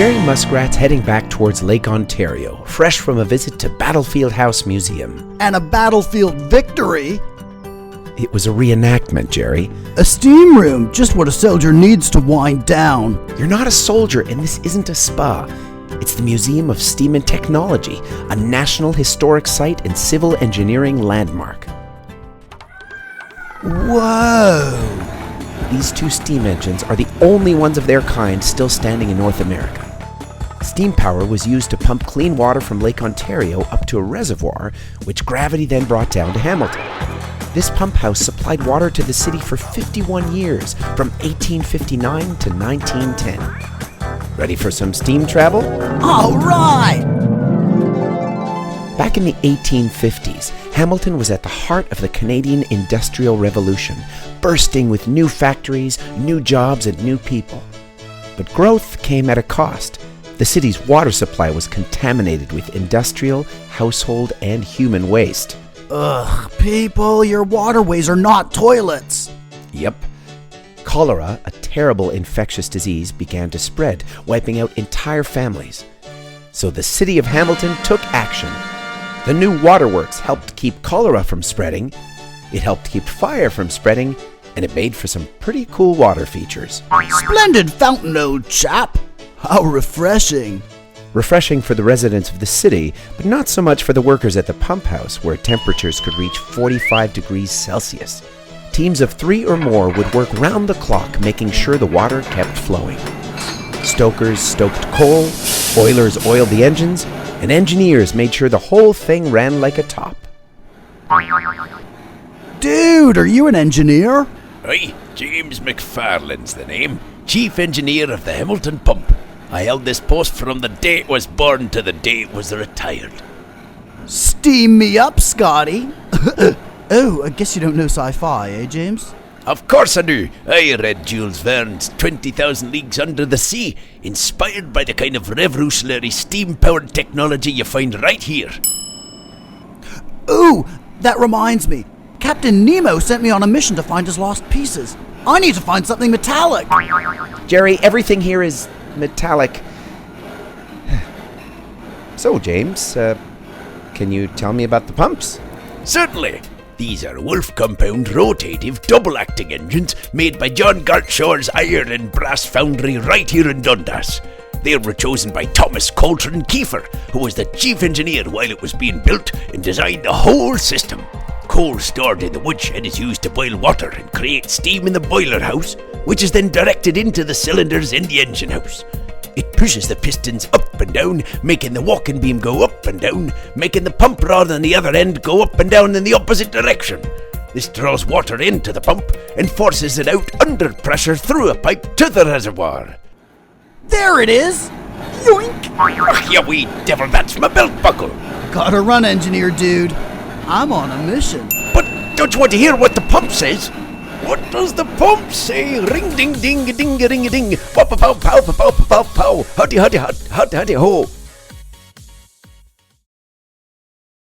Jerry Muskrat's heading back towards Lake Ontario, fresh from a visit to Battlefield House Museum. And a battlefield victory? It was a reenactment, Jerry. A steam room, just what a soldier needs to wind down. You're not a soldier, and this isn't a spa. It's the Museum of Steam and Technology, a National Historic Site and civil engineering landmark. Whoa! These two steam engines are the only ones of their kind still standing in North America. Steam power was used to pump clean water from Lake Ontario up to a reservoir, which gravity then brought down to Hamilton. This pump house supplied water to the city for 51 years, from 1859 to 1910. Ready for some steam travel? All right! Back in the 1850s, Hamilton was at the heart of the Canadian Industrial Revolution, bursting with new factories, new jobs, and new people. But growth came at a cost. The city's water supply was contaminated with industrial, household, and human waste. Ugh, people, your waterways are not toilets. Yep. Cholera, a terrible infectious disease, began to spread, wiping out entire families. So the city of Hamilton took action. The new waterworks helped keep cholera from spreading, it helped keep fire from spreading, and it made for some pretty cool water features. Splendid fountain, old chap. How refreshing. Refreshing for the residents of the city, but not so much for the workers at the pump house, where temperatures could reach 45 degrees Celsius. Teams of 3 or more would work round the clock, making sure the water kept flowing. Stokers stoked coal, oilers oiled the engines, and engineers made sure the whole thing ran like a top. Dude, are you an engineer? Aye, James McFarlane's the name. Chief Engineer of the Hamilton Pump. I held this post from the day it was born to the day it was retired. Steam me up, Scotty. Oh, I guess you don't know sci-fi, eh, James? Of course I do. I read Jules Verne's 20,000 Leagues Under the Sea, inspired by the kind of revolutionary steam-powered technology you find right here. Ooh, that reminds me. Captain Nemo sent me on a mission to find his lost pieces. I need to find something metallic. Jerry, everything here is metallic. So, James, can you tell me about the pumps? Certainly. These are Wolf Compound rotative double-acting engines made by John Gartshaw's iron and brass foundry right here in Dundas. They were chosen by Thomas Coltrane Kiefer, who was the chief engineer while it was being built and designed the whole system. Coal stored in the woodshed is used to boil water and create steam in the boiler house, which is then directed into the cylinders in the engine house. It pushes the pistons up and down, making the walking beam go up and down, making the pump rod on the other end go up and down in the opposite direction. This draws water into the pump and forces it out under pressure through a pipe to the reservoir. There it is! Yoink! Ach, you wee devil, that's my belt buckle! Gotta run, engineer dude. I'm on a mission. But don't you want to hear what the pump says? What does the pump say? Ring ding ding ding ding ding. Pow pow pow pow pow pow pow. Huddy huddy hud huddy huddy ho.